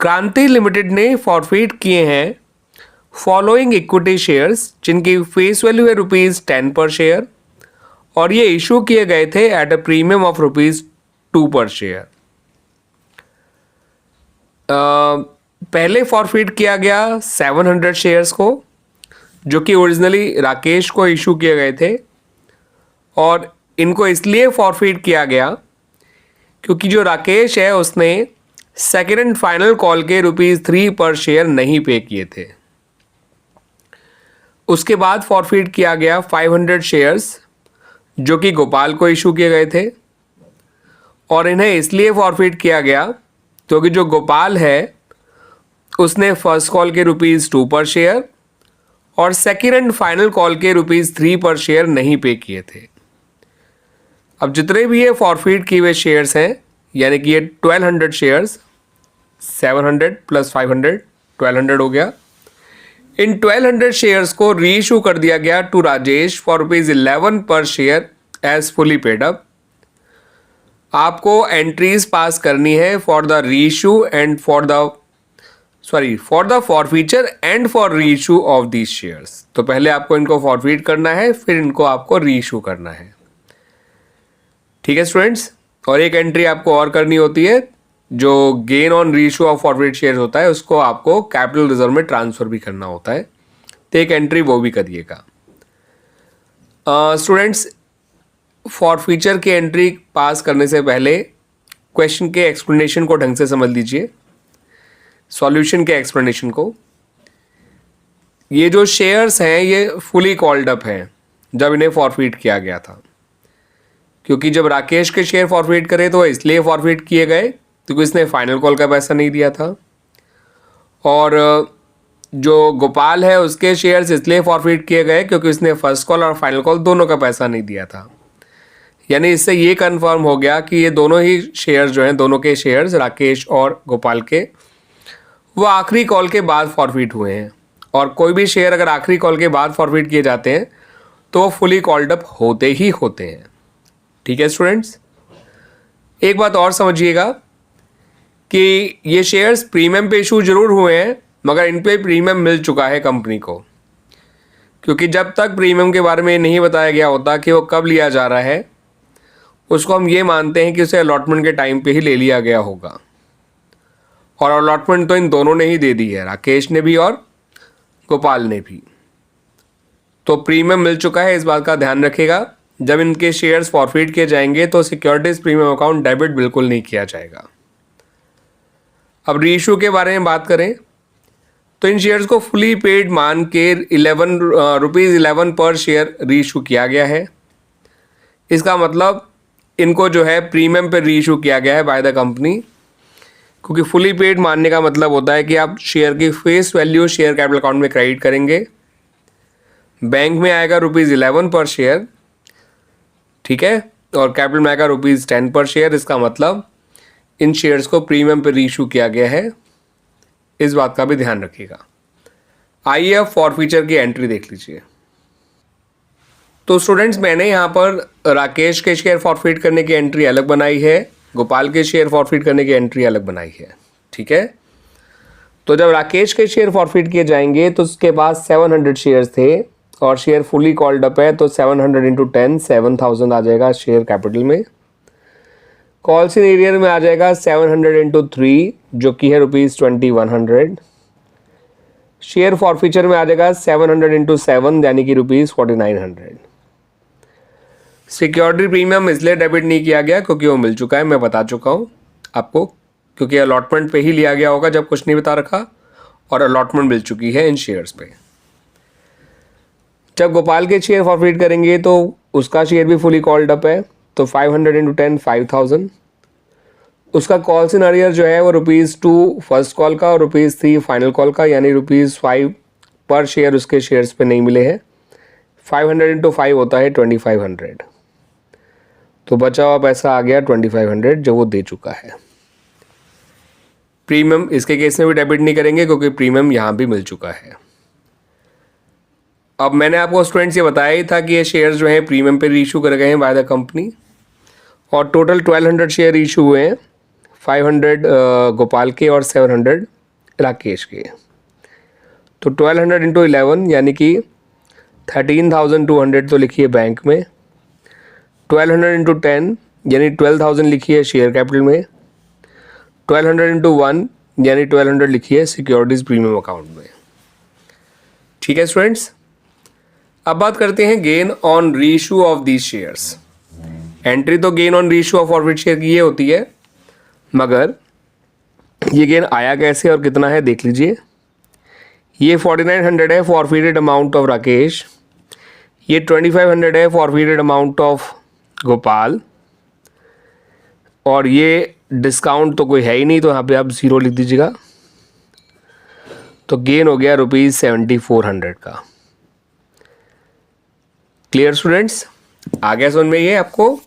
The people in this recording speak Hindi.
क्रांति लिमिटेड ने फॉरफिट किए हैं फॉलोइंग इक्विटी शेयर्स जिनकी फेस वैल्यू है ₹10 पर शेयर और ये इशू किए गए थे एट अ प्रीमियम ऑफ ₹2 पर शेयर। पहले फॉरफिट किया गया 700 शेयर्स को जो कि ओरिजिनली राकेश को इशू किए गए थे और इनको इसलिए फॉरफिट किया गया क्योंकि जो राकेश है उसने सेकेंड एंड फाइनल कॉल के ₹3 पर शेयर नहीं पे किए थे। उसके बाद फॉरफिट किया गया 500 शेयर्स जो कि गोपाल को इशू किए गए थे और इन्हें इसलिए फॉरफिट किया गया क्योंकि जो गोपाल है उसने फर्स्ट कॉल के ₹2 पर शेयर और सेकेंड एंड फाइनल कॉल के ₹3 पर शेयर नहीं पे किए थे। अब जितने भी ये फॉरफिट किए हुए शेयर्स हैं यानी कि ये 1200 शेयर्स 700 प्लस 500 1200 हो गया। इन 1200 शेयर्स को रीइशू कर दिया गया टू राजेश फॉर ₹11 पर share as fully paid up. आपको एंट्रीज पास करनी है for the reissue and for the forfeiture and for reissue of these shares. तो पहले आपको इनको फॉरफिट करना है फिर इनको आपको रीइशू करना है। ठीक है स्टूडेंट्स, और एक एंट्री आपको और करनी होती है जो gain on reissue of forfeit shares होता है उसको आपको कैपिटल रिजर्व में ट्रांसफर भी करना होता है, तो एक एंट्री वो भी करिएगा। स्टूडेंट्स, फॉरफीचर की एंट्री पास करने से पहले क्वेश्चन के एक्सप्लेनेशन को ढंग से समझ लीजिए, सॉल्यूशन के एक्सप्लेनेशन को। ये जो शेयर्स हैं ये फुली कॉल्ड अप हैं जब इन्हें फॉरफिट किया गया था, क्योंकि जब राकेश के शेयर फॉरफिट करे तो इसलिए फॉरफिट किए गए क्योंकि इसने फाइनल कॉल का पैसा नहीं दिया था और जो गोपाल है उसके शेयर्स इसलिए फॉरफिट किए गए क्योंकि उसने फर्स्ट कॉल और फाइनल कॉल दोनों का पैसा नहीं दिया था। यानी इससे ये कंफर्म हो गया कि ये दोनों ही शेयर्स जो हैं, दोनों के शेयर्स राकेश और गोपाल के, वो आखिरी कॉल के बाद फॉरफिट हुए हैं और कोई भी शेयर अगर आखिरी कॉल के बाद फॉरफिट किए जाते हैं तो वो फुली कॉल्ड अप होते ही होते हैं। ठीक है स्टूडेंट्स, एक बात और समझिएगा कि ये शेयर्स प्रीमियम पे इशू जरूर हुए हैं मगर इन पे प्रीमियम मिल चुका है कंपनी को, क्योंकि जब तक प्रीमियम के बारे में नहीं बताया गया होता कि वो कब लिया जा रहा है उसको हम ये मानते हैं कि उसे अलॉटमेंट के टाइम पे ही ले लिया गया होगा और अलॉटमेंट तो इन दोनों ने ही दे दी है, राकेश ने भी और गोपाल ने भी। तो प्रीमियम मिल चुका है, इस बात का ध्यान रखिएगा। जब इनके शेयर्स फॉरफिट किए जाएंगे तो सिक्योरिटीज प्रीमियम अकाउंट डेबिट बिल्कुल नहीं किया जाएगा। अब रीइशू के बारे में बात करें तो इन शेयर्स को फुली पेड मान के ₹11 पर शेयर रीइशू किया गया है। इसका मतलब इनको जो है प्रीमियम पर रीइशू किया गया है बाय द कंपनी, क्योंकि फुली पेड मानने का मतलब होता है कि आप शेयर की face value share capital account में क्रेडिट करेंगे, बैंक में आएगा ₹11 पर शेयर, ठीक है, और कैपिटल में आएगा ₹10 पर शेयर। इसका मतलब इन शेयर्स को प्रीमियम पर रीइशू किया गया है, इस बात का भी ध्यान रखिएगा। आइए अब फॉरफीचर की एंट्री देख लीजिए। तो स्टूडेंट्स, मैंने यहाँ पर राकेश के शेयर फॉरफिट करने की एंट्री अलग बनाई है, गोपाल के शेयर फॉरफिट करने की एंट्री अलग बनाई है। ठीक है, तो जब राकेश के शेयर फॉरफिट किए जाएंगे तो उसके पास 700 शेयर्स थे और शेयर फुली कॉल्ड अप है, तो 700 इंटू 10 7000 आ जाएगा शेयर कैपिटल में। कॉल सिनेरियर में आ जाएगा 700 इंटू 3 जो कि है ₹2100। शेयर फॉरफीचर में आ जाएगा 700 इंटू 7 यानी कि ₹4900। सिक्योरिटी प्रीमियम इसलिए डेबिट नहीं किया गया क्योंकि वो मिल चुका है, मैं बता चुका हूँ आपको, क्योंकि अलॉटमेंट पे ही लिया गया होगा जब कुछ नहीं बता रखा और अलॉटमेंट मिल चुकी है इन शेयर्स पे। जब गोपाल के शेयर फॉरफिट करेंगे तो उसका शेयर भी फुली कॉल्ड अप है, तो 500 इंटू 10 5000। उसका कॉल सिनेरियो जो है वो ₹2 फर्स्ट कॉल का और ₹3 फाइनल कॉल का, यानी ₹5 पर शेयर उसके शेयर्स पे नहीं मिले हैं। 500 इंटू 5 होता है 2500, तो बचा हुआ पैसा आ गया 2500 जो वो दे चुका है। प्रीमियम इसके केस में भी डेबिट नहीं करेंगे क्योंकि प्रीमियम यहाँ भी मिल चुका है। अब मैंने आपको स्टूडेंट्स ये बताया ही था कि ये शेयर्स जो हैं प्रीमियम पे रीइशू करे गए हैं बाय द कंपनी और टोटल 1200 शेयर इशू हुए हैं। 500 गोपाल के और 700 राकेश के। तो 1200 इंटू 11 यानी कि 13,200 तो लिखिए बैंक में, 1200 इंटू 10 यानी 12,000 लिखिए शेयर कैपिटल में, 1200 इंटू 1 यानी 1200 लिखिए सिक्योरिटीज प्रीमियम अकाउंट में। ठीक है स्टूडेंट्स, अब बात करते हैं gain on reissue of these shares. Entry तो gain on reissue of forward share की ये होती है, मगर ये गेन आया कैसे और कितना है देख लीजिए। ये 4900 है फॉरफिटेड अमाउंट ऑफ राकेश, ये 2500 है फॉरफिटेड अमाउंट ऑफ गोपाल, और ये डिस्काउंट तो कोई है ही नहीं तो यहाँ पे आप 0 लिख दीजिएगा। तो गेन हो गया ₹7400 का। क्लियर स्टूडेंट्स, आ गया समझ में ये आपको?